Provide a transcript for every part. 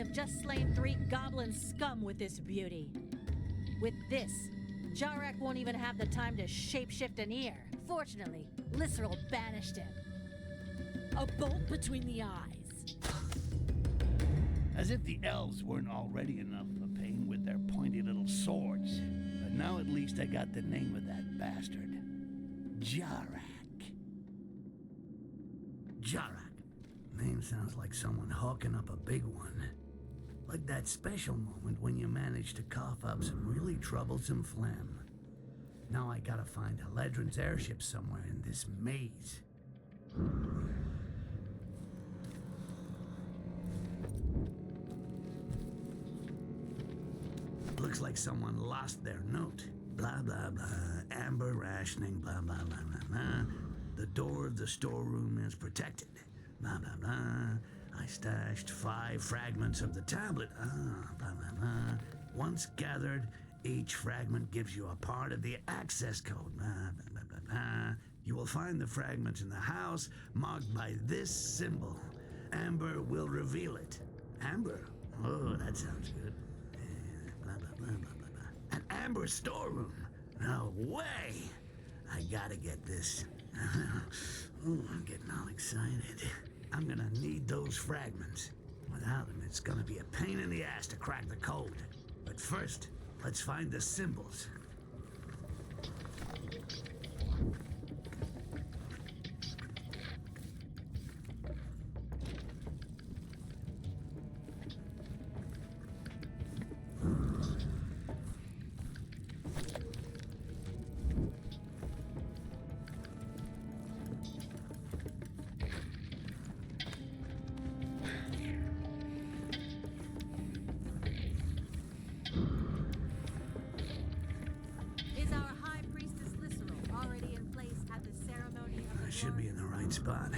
have just slain 3 goblin scum with this beauty. With this, Jarak won't even have the time to shapeshift an ear. Fortunately, Lisserl banished him. A bolt between the eyes. As if the elves weren't already enough of a pain with their pointy little swords. But now at least I got the name of that bastard. Jarak. Jarak. Name sounds like someone hawking up a big one. Like that special moment when you manage to cough up some really troublesome phlegm. Now I gotta find Haledron's airship somewhere in this maze. Looks like someone lost their note. Blah, blah, blah. Amber rationing, blah, blah, blah, blah, blah. The door of the storeroom is protected. Blah, blah, blah. I stashed 5 fragments of the tablet. Blah, blah, blah. Once gathered, each fragment gives you a part of the access code. Blah, blah, blah, blah, blah. You will find the fragments in the house marked by this symbol. Amber will reveal it. Amber? Oh, that sounds good. Blah, blah, blah, blah, blah, blah. An amber storeroom? No way! I gotta get this. Ooh, I'm getting all excited. I'm gonna need those fragments. Without them, it's gonna be a pain in the ass to crack the code. But first, let's find the symbols. Should be in the right spot.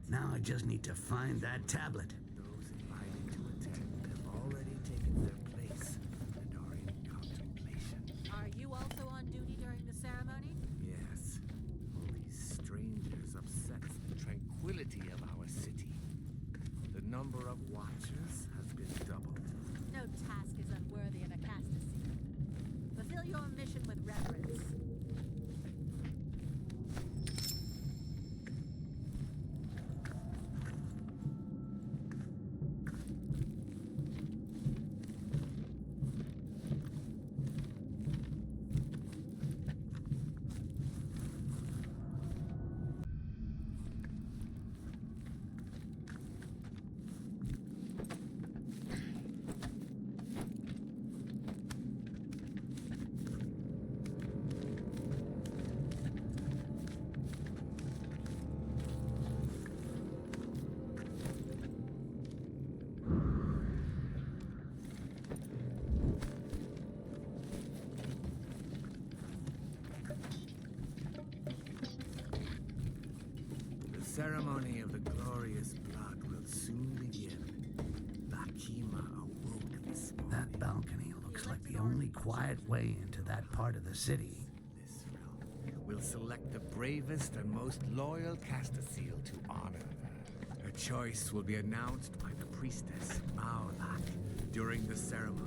Now I just need to find that tablet. Those invited to attend have already taken their place and are in contemplation. Are you also on duty during the ceremony? Yes. All these strangers upsets the tranquility of our city. The number of watchers has been doubled. No task is unworthy of a Castaseal. Fulfill your mission with reverence. The ceremony of the glorious blood will soon begin. Bakima awoke this morning. That balcony looks like the only quiet way into that part of the city. This realm will select the bravest and most loyal Castaseal to honor her. Her choice will be announced by the priestess Maolak during the ceremony.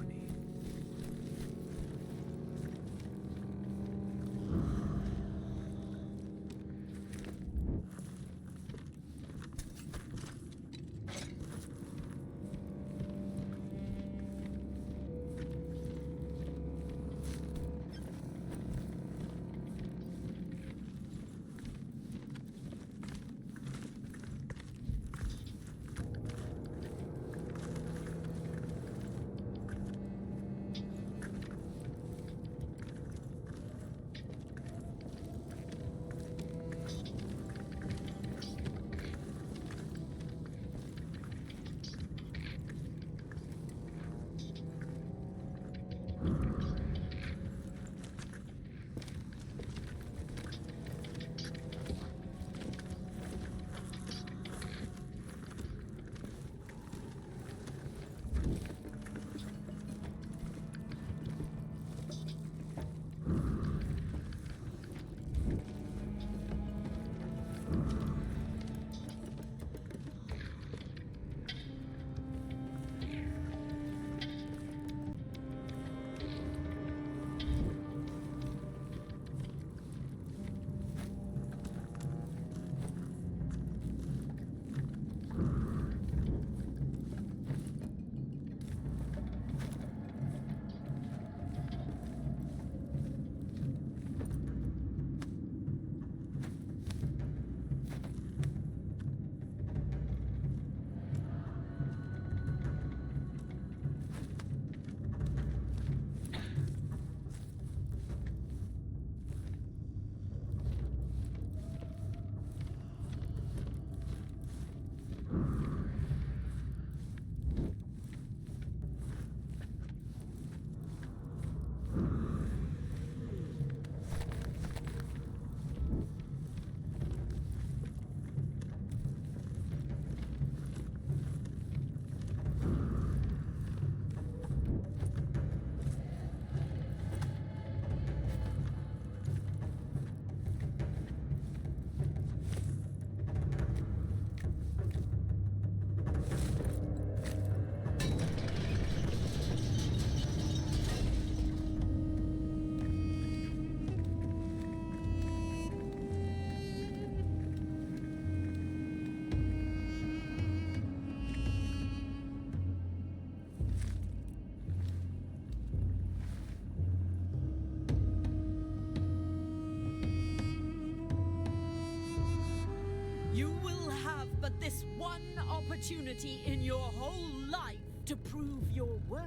this one opportunity in your whole life to prove your worth.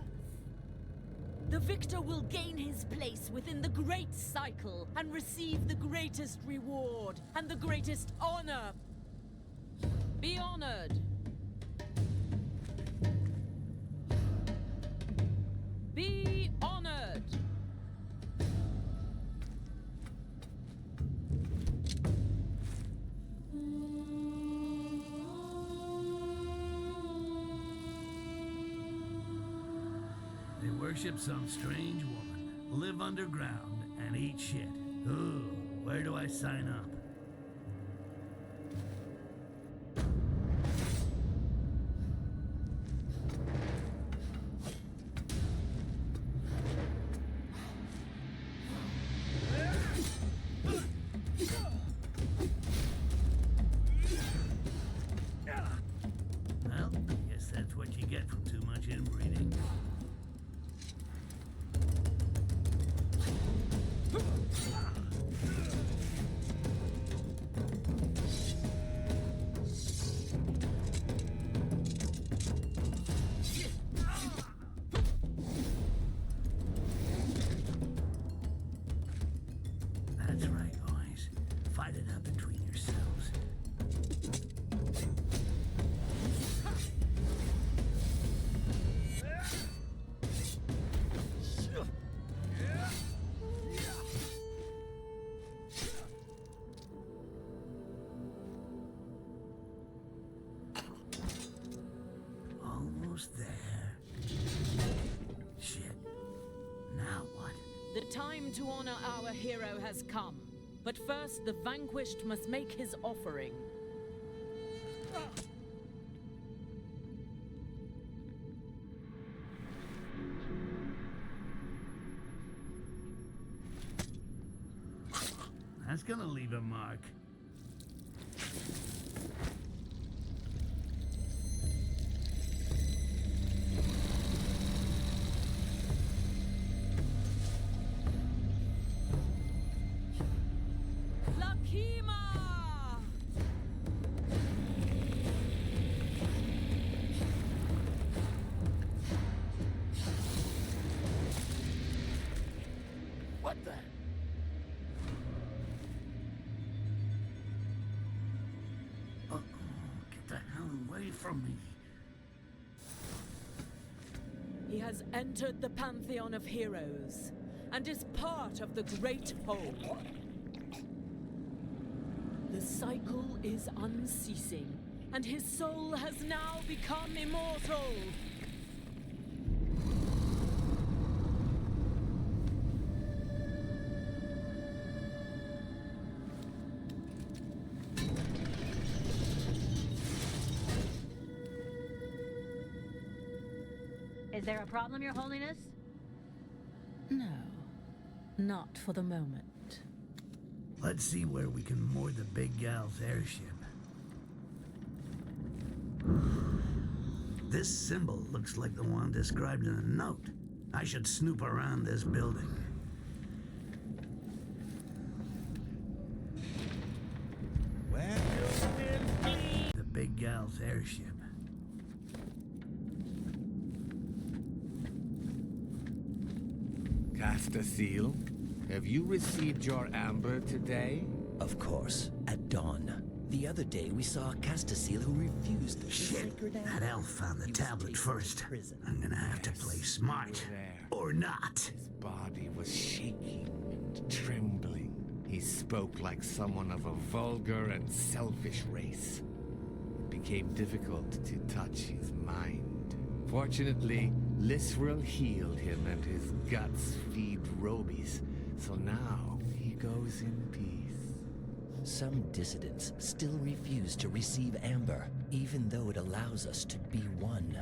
The victor will gain his place within the great cycle and receive the greatest reward and the greatest honor. Be honored. Be honored. They worship some strange woman, live underground, and eat shit. Ooh, where do I sign up? Well, I guess that's what you get from too much inbreeding. That's right, boys. Fight it out between yourselves. Almost there. Shit. Now what? The time to honor our hero has come. But first, the vanquished must make his offering. That's gonna leave a mark. Lakima! What the? Uh-oh, get the hell away from me. He has entered the pantheon of heroes and is part of the great whole. The cycle is unceasing, and his soul has now become immortal. Is there a problem, Your Holiness? No, not for the moment. Let's see where we can moor the big gal's airship. This symbol looks like the one described in the note. I should snoop around this building. Where will be? The big gal's airship. Cast a seal. Have you received your amber today? Of course, at dawn. The other day we saw a Castaseal who refused the Shit, sacred amber. that elf found the He was tablet taken first. to prison. I'm gonna have to play smart. There. Or not. His body was shaking and trembling. He spoke like someone of a vulgar and selfish race. It became difficult to touch his mind. Fortunately, Lisrel healed him and his guts feed Robies, so now he goes in peace. Some dissidents still refuse to receive amber, even though it allows us to be one.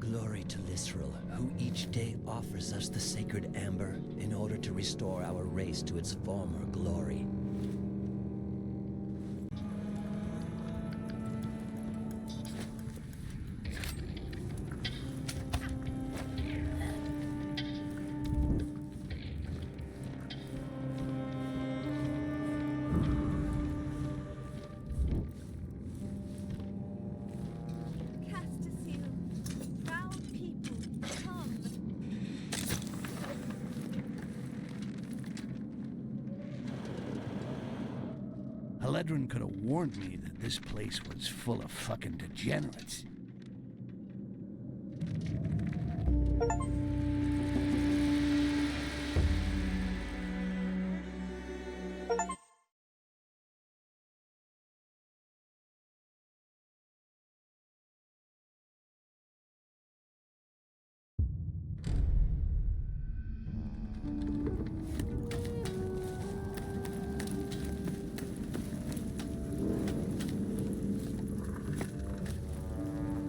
Glory to Lisrel, who each day offers us the sacred amber in order to restore our race to its former glory. Eldrin could have warned me that this place was full of fucking degenerates.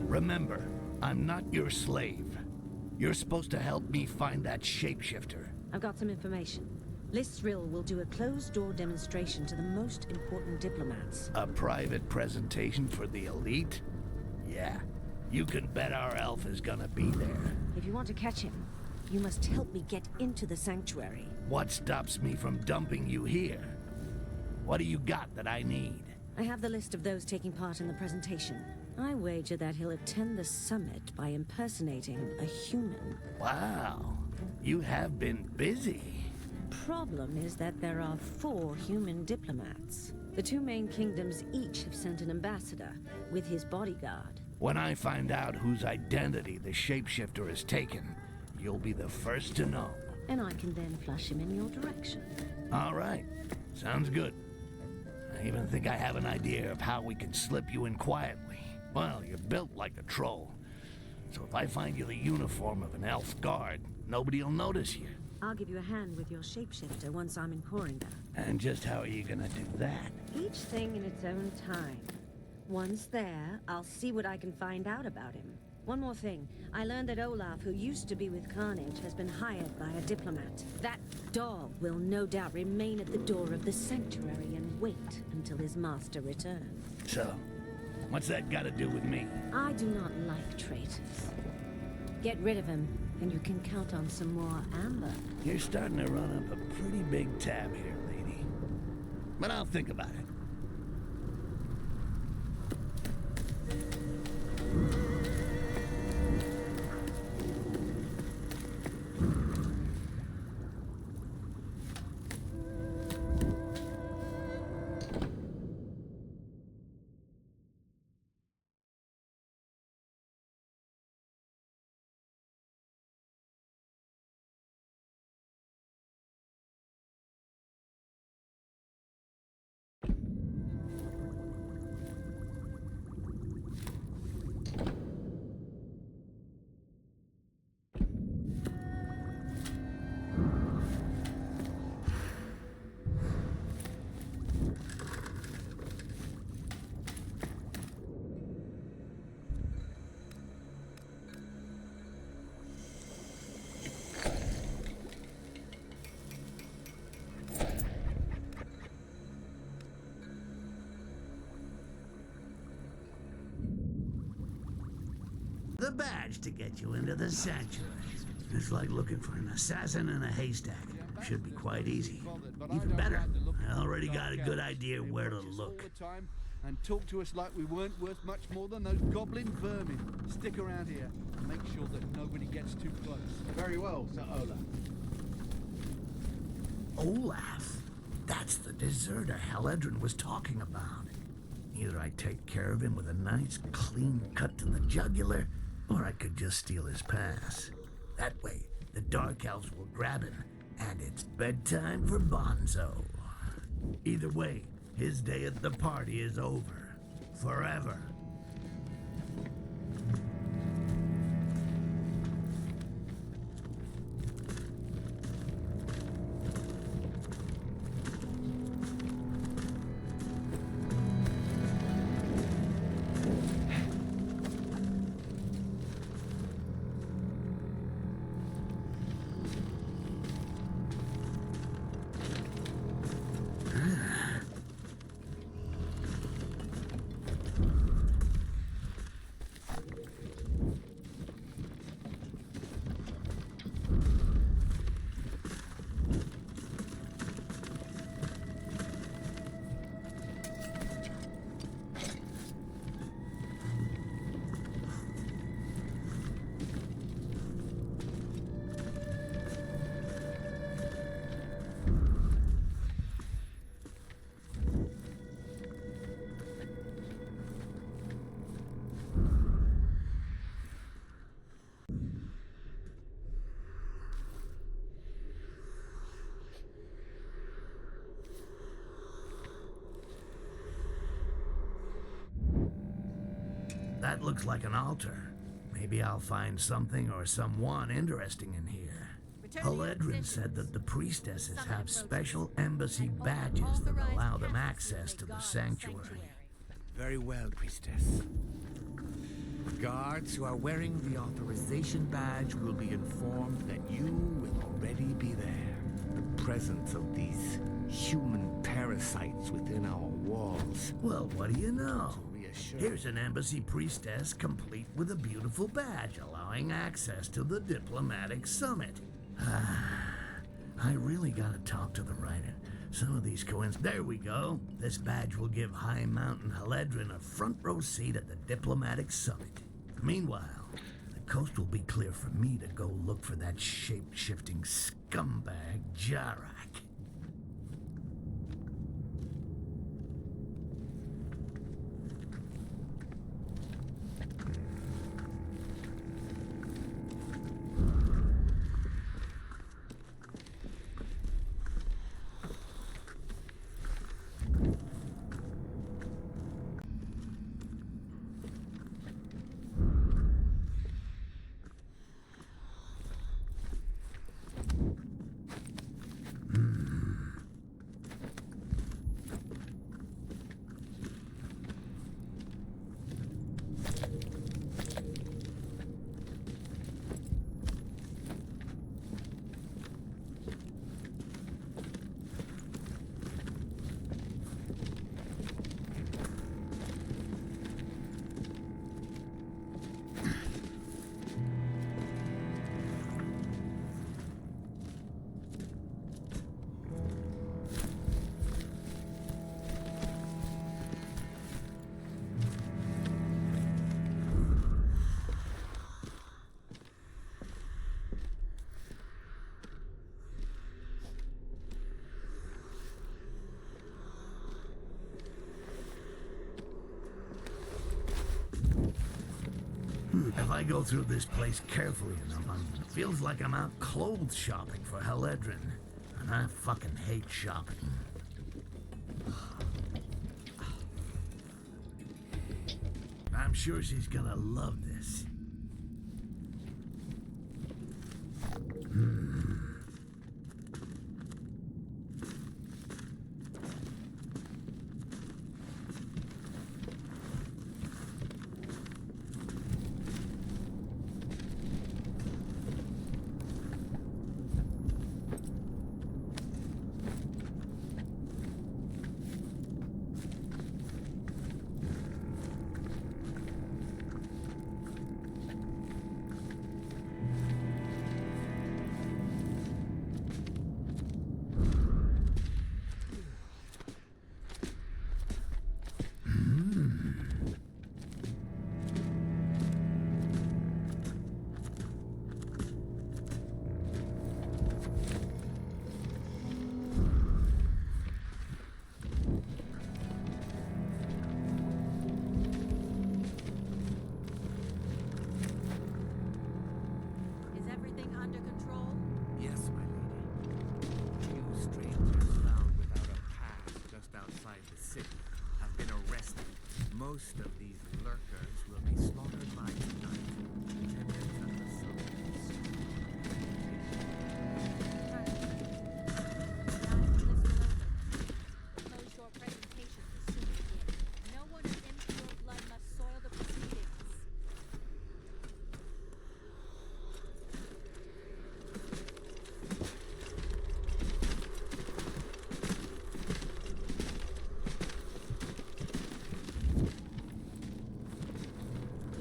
Remember, I'm not your slave. You're supposed to help me find that shapeshifter. I've got some information. Lysril will do a closed-door demonstration to the most important diplomats. A private presentation for the elite? Yeah, you can bet our elf is gonna be there. If you want to catch him, you must help me get into the sanctuary. What stops me from dumping you here? What do you got that I need? I have the list of those taking part in the presentation. I wager that he'll attend the summit by impersonating a human. Wow, you have been busy. Problem is that there are 4 human diplomats. The 2 main kingdoms each have sent an ambassador with his bodyguard. When I find out whose identity the shapeshifter has taken, you'll be the first to know. And I can then flush him in your direction. All right, sounds good. I even think I have an idea of how we can slip you in quietly. Well, you're built like a troll. So if I find you the uniform of an elf guard, nobody'll notice you. I'll give you a hand with your shapeshifter once I'm in Koringa. And just how are you gonna do that? Each thing in its own time. Once there, I'll see what I can find out about him. One more thing. I learned that Olaf, who used to be with Carnage, has been hired by a diplomat. That dog will no doubt remain at the door of the sanctuary and wait until his master returns. So, what's that got to do with me? I do not like traitors. Get rid of him, and you can count on some more amber. You're starting to run up a pretty big tab here, lady. But I'll think about it. The badge to get you into the sanctuary. It's like looking for an assassin in a haystack. Should be quite easy. Even better, I already got a good idea where to look. And talk to us like we weren't worth much more than those goblin vermin. Stick around here and make sure that nobody gets too close. Very well, Sir Olaf. Olaf? That's the deserter Eldrin was talking about. Either I take care of him with a nice, clean cut to the jugular, or I could just steal his pass. That way, the Dark Elves will grab him, and it's bedtime for Bonzo. Either way, his day at the party is over. Forever. That looks like an altar. Maybe I'll find something or someone interesting in here. Haledrin said that the priestesses have special embassy badges that allow them access to the sanctuary. Very well, priestess. Guards who are wearing the authorization badge will be informed that you will already be there. The presence of these human parasites within our walls. Well, what do you know? Reassure. Here's an embassy priestess complete with a beautiful badge allowing access to the diplomatic summit. I really gotta talk to the writer. Some of these There we go. This badge will give High Mountain Haledrin a front row seat at the diplomatic summit. Meanwhile, the coast will be clear for me to go look for that shape-shifting scumbag Jarak. If I go through this place carefully enough, it feels like I'm out clothes shopping for Haledrin. And I fucking hate shopping. I'm sure she's gonna love this. Most of these lurkers will be slaughtered by tonight. Attendants at the Close your presentation as soon as you can. No one of impure blood must soil the proceedings.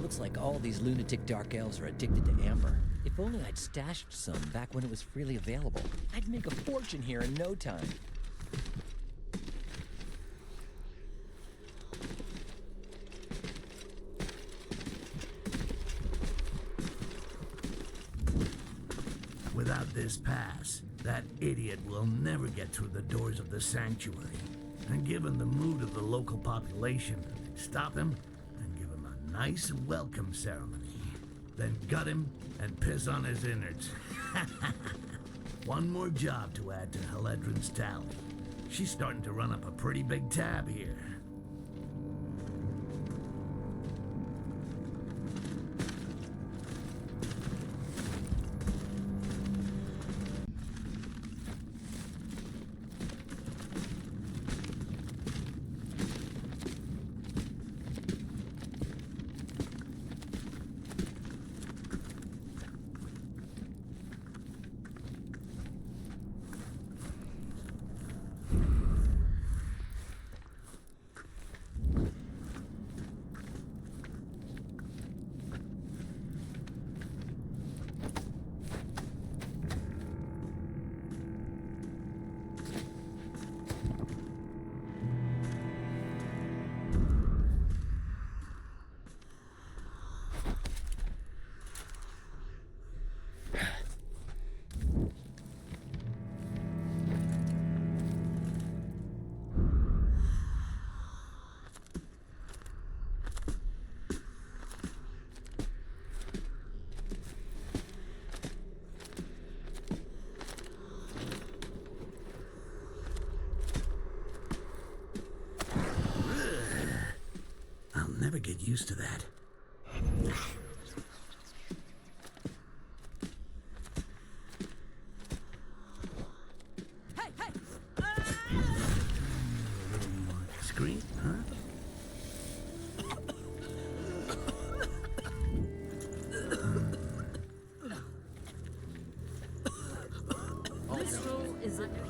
Looks like all these lunatic dark elves are addicted to amber. If only I'd stashed some back when it was freely available. I'd make a fortune here in no time. Without this pass, that idiot will never get through the doors of the sanctuary. And given the mood of the local population, stop him and give him a nice welcome ceremony. Then gut him and piss on his innards. One more job to add to Haledrin's tally. She's starting to run up a pretty big tab here. never get used to that. Hey, hey! Discreet, huh? Literal is at peace.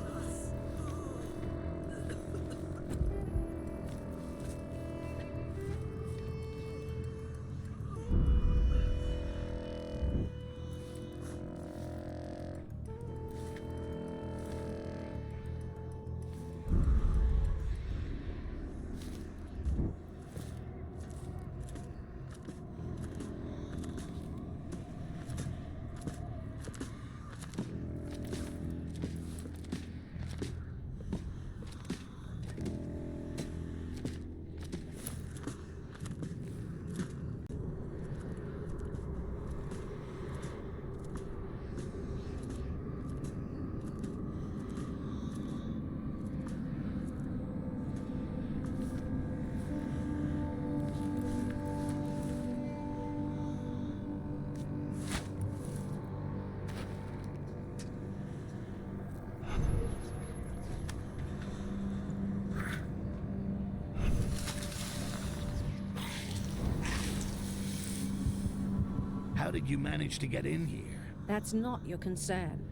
How did you manage to get in here? That's not your concern.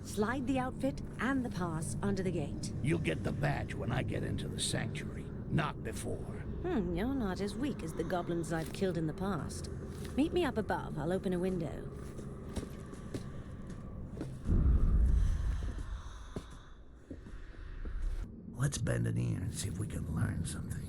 Slide the outfit and the pass under the gate. You'll get the badge when I get into the sanctuary, not before. You're not as weak as the goblins I've killed in the past. Meet me up above. I'll open a window. Let's bend an ear and see if we can learn something.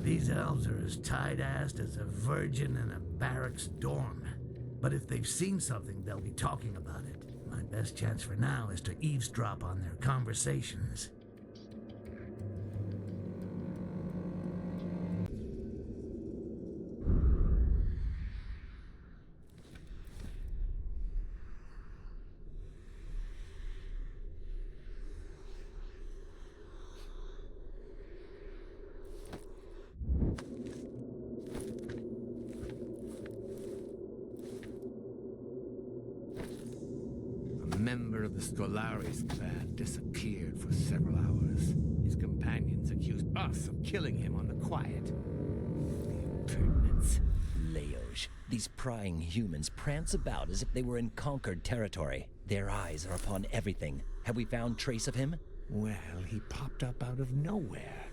These elves are as tight-assed as a virgin in a barracks dorm. But if they've seen something, they'll be talking about it. My best chance for now is to eavesdrop on their conversations. A member of the Stellaris clan disappeared for several hours. His companions accused us of killing him on the quiet. The impertinence. Leoge. These prying humans prance about as if they were in conquered territory. Their eyes are upon everything. Have we found trace of him? Well, he popped up out of nowhere.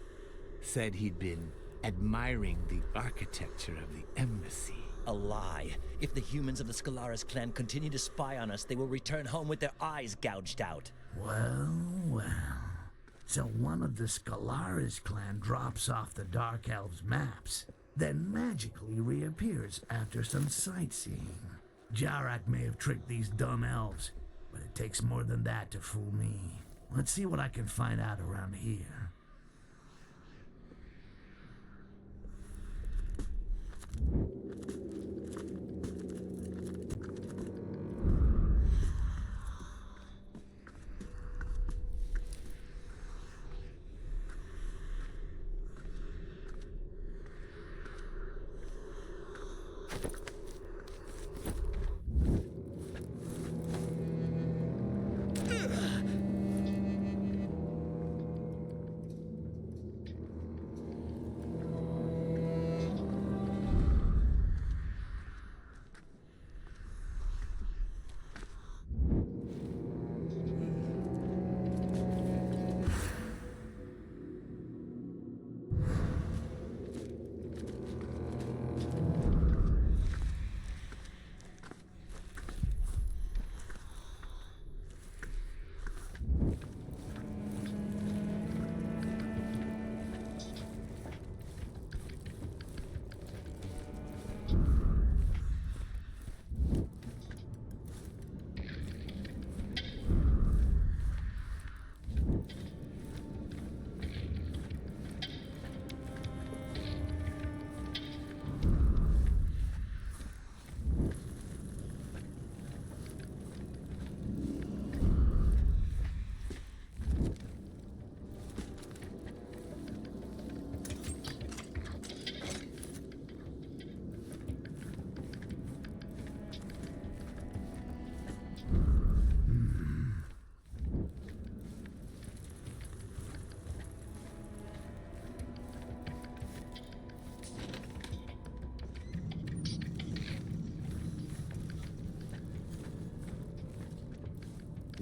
Said he'd been admiring the architecture of the embassy. A lie. If the humans of the Stellaris clan continue to spy on us, they will return home with their eyes gouged out. Well, well. So one of the Stellaris clan drops off the Dark Elves' maps, then magically reappears after some sightseeing. Jarak may have tricked these dumb elves, but it takes more than that to fool me. Let's see what I can find out around here.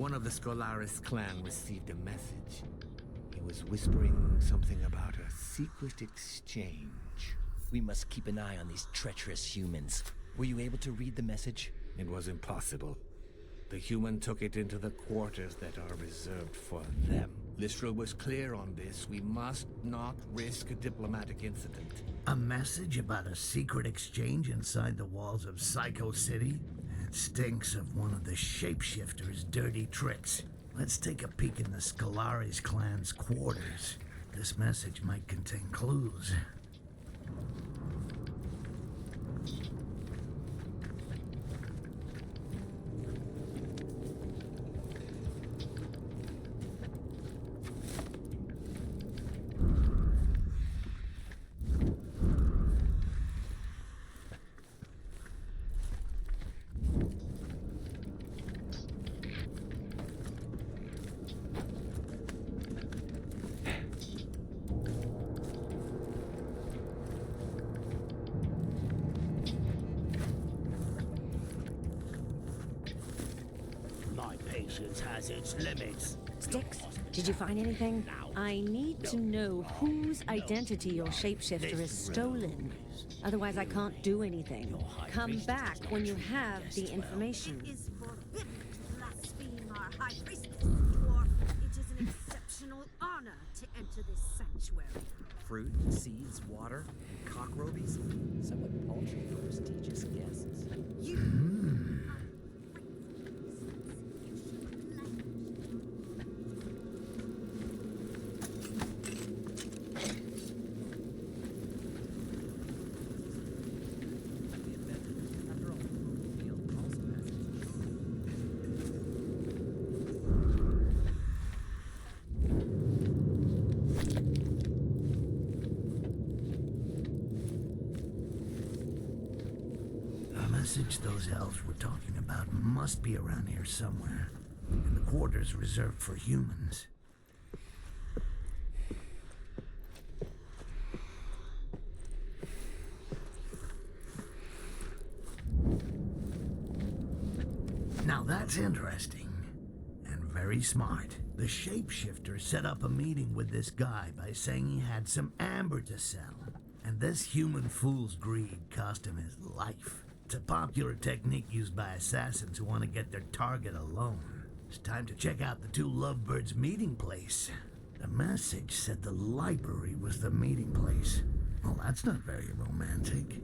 One of the Scholaris clan received a message. He was whispering something about a secret exchange. We must keep an eye on these treacherous humans. Were you able to read the message? It was impossible. The human took it into the quarters that are reserved for them. Lystra was clear on this. We must not risk a diplomatic incident. A message about a secret exchange inside the walls of Psycho City? It stinks of one of the shapeshifters' dirty tricks. Let's take a peek in the Scholaris clan's quarters. This message might contain clues. Has its limits. Styx, did you find anything? I need to know whose identity your shapeshifter has stolen. Otherwise, I can't do anything. Come back when you have the information. It is forbidden to blaspheme our High Priestess, or it is an exceptional honor to enter this sanctuary. Fruit, seeds, water, and cockrobies? Somewhat paltry for prestigious guests. The message those elves were talking about must be around here somewhere, in the quarters reserved for humans. Now that's interesting, and very smart. The shapeshifter set up a meeting with this guy by saying he had some amber to sell, and this human fool's greed cost him his life. It's a popular technique used by assassins who want to get their target alone. It's time to check out the two lovebirds' meeting place. The message said the library was the meeting place. Well, that's not very romantic.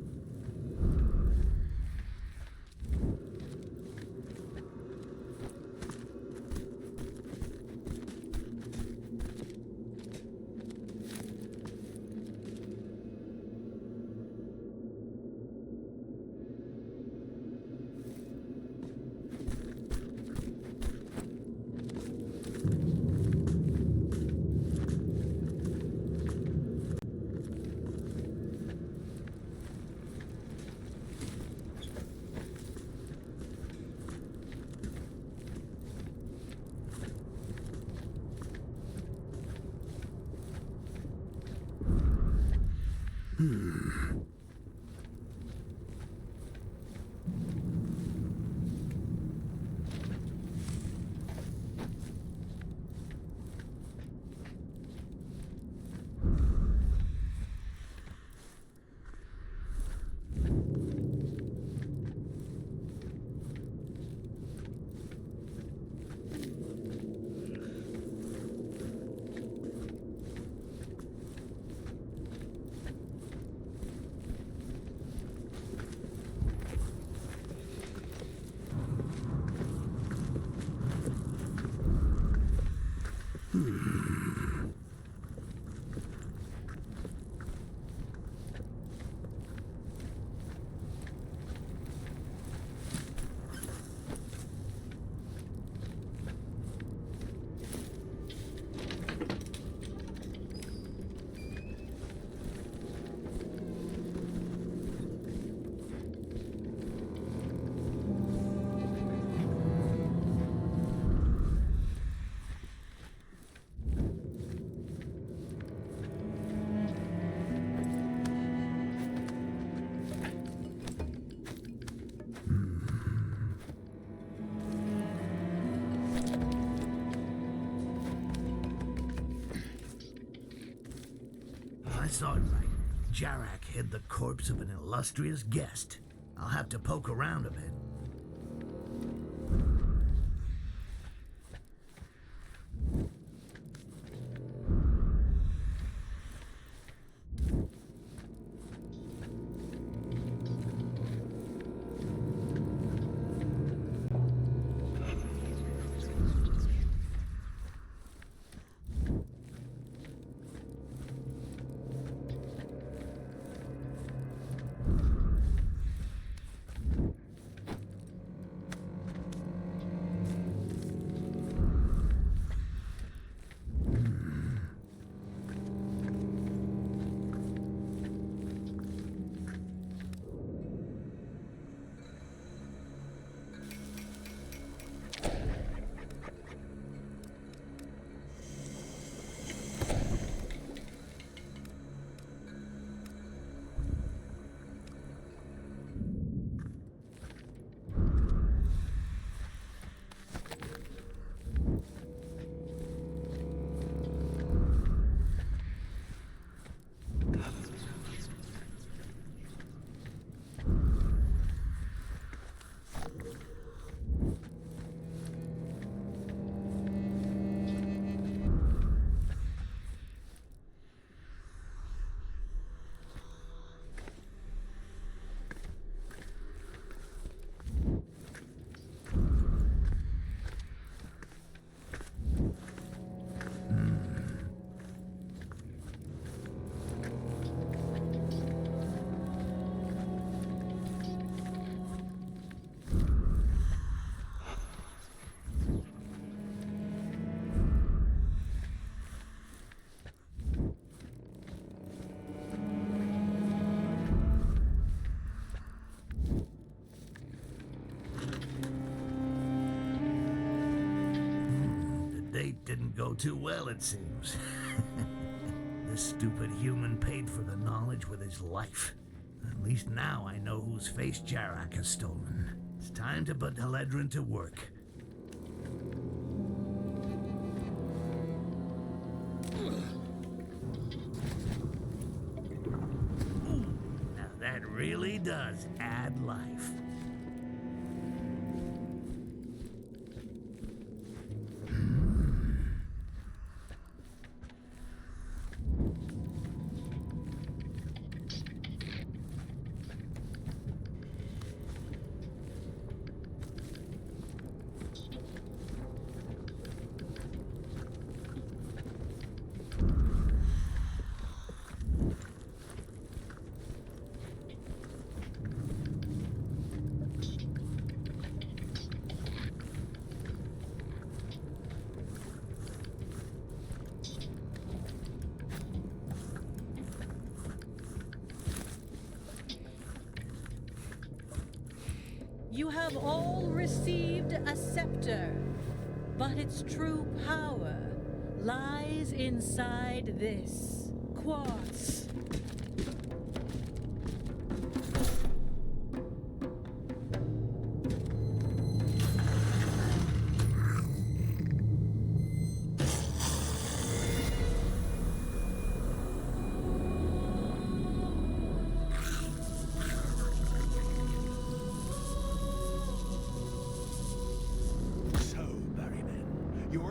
I saw it right. Jarak hid the corpse of an illustrious guest. I'll have to poke around a bit. Didn't go too well, it seems. This stupid human paid for the knowledge with his life. At least now I know whose face Jarak has stolen. It's time to put Haledrin to work. Now that really does add life. You have all received a scepter, but its true power lies inside this quartz.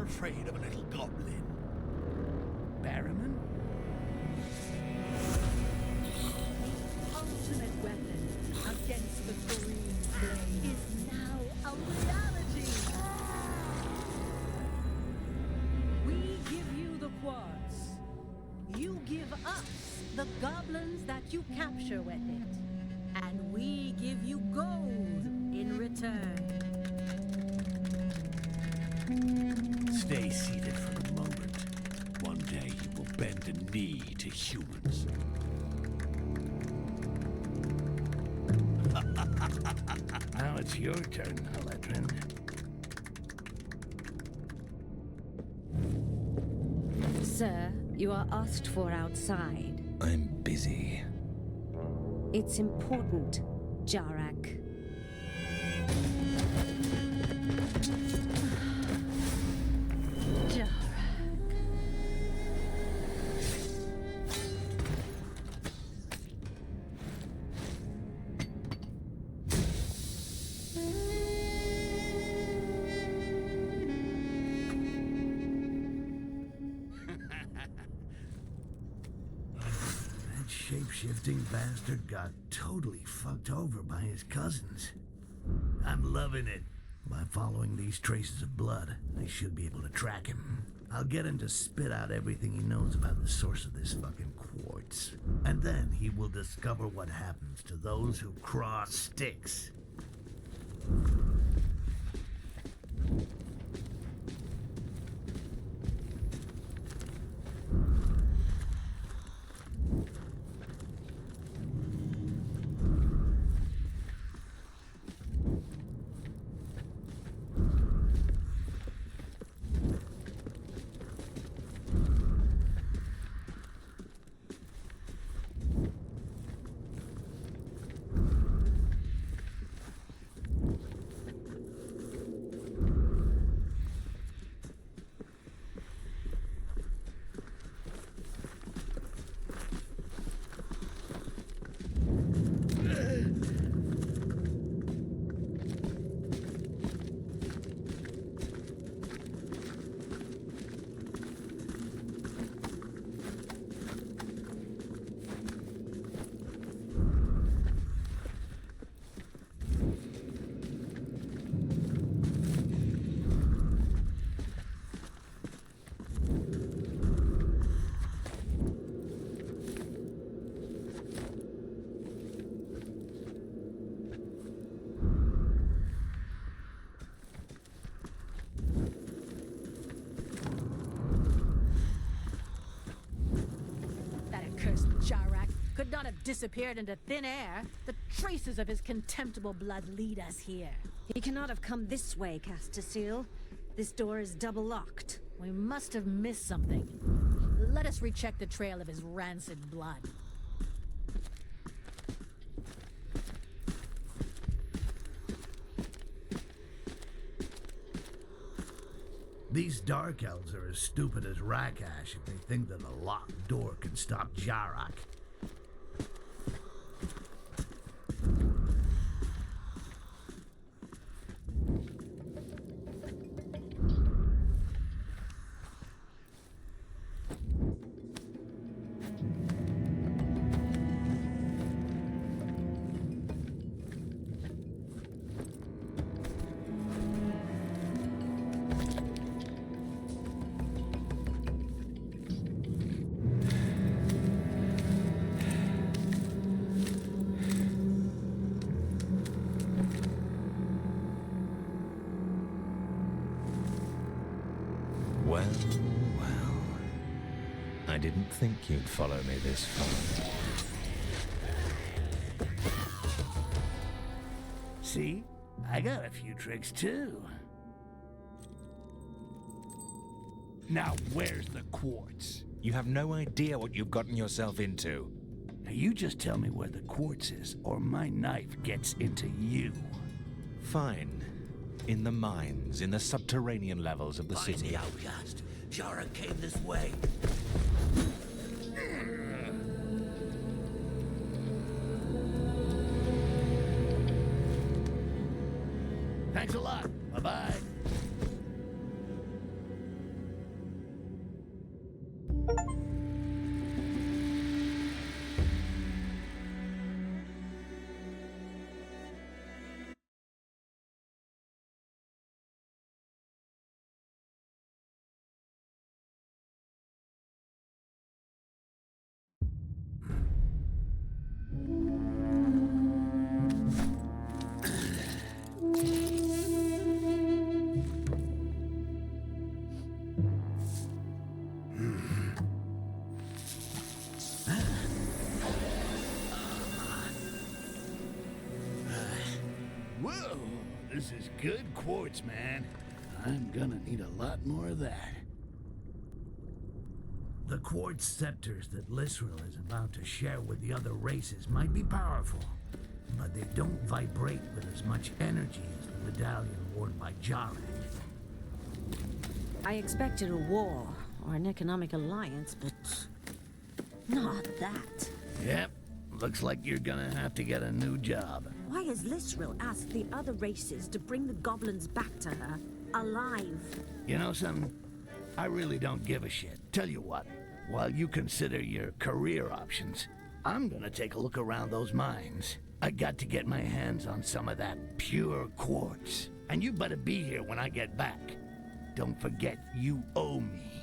Afraid of a little goblin. Barrowman? Ultimate weapon against the green flame is now a reality. We give you the quartz. You give us the goblins that you capture with it. And we give you gold in return. Stay seated for a moment. One day you will bend a knee to humans. Now it's your turn, Haledrin. Sir, you are asked for outside. I'm busy. It's important, Jarak. shape-shifting bastard got totally fucked over by his cousins. I'm loving it. By following these traces of blood, I should be able to track him. I'll get him to spit out everything he knows about the source of this fucking quartz. And then he will discover what happens to those who cross Styx. Jarak could not have disappeared into thin air. The traces of his contemptible blood lead us here. He cannot have come this way, Castorseal. This door is double locked. We must have missed something. Let us recheck the trail of his rancid blood. These Dark Elves are as stupid as Rakash if they think that a locked door can stop Jarak. I didn't think you'd follow me this far. See? I got a few tricks too. Now where's the quartz? You have no idea what you've gotten yourself into. Now you just tell me where the quartz is, or my knife gets into you. Fine. In the mines, in the subterranean levels of the Find city. the outcast. Jarak came this way. Thanks a lot. Bye-bye. Whoa, this is good quartz, man. I'm gonna need a lot more of that. The quartz scepters that Lisril is about to share with the other races might be powerful, but they don't vibrate with as much energy as the medallion worn by Jarak. I expected a war or an economic alliance, but not that. Yep, looks like you're gonna have to get a new job. Why has Lisril asked the other races to bring the goblins back to her, alive? You know something? I really don't give a shit. Tell you what, while you consider your career options, I'm gonna take a look around those mines. I got to get my hands on some of that pure quartz. And you better be here when I get back. Don't forget, you owe me.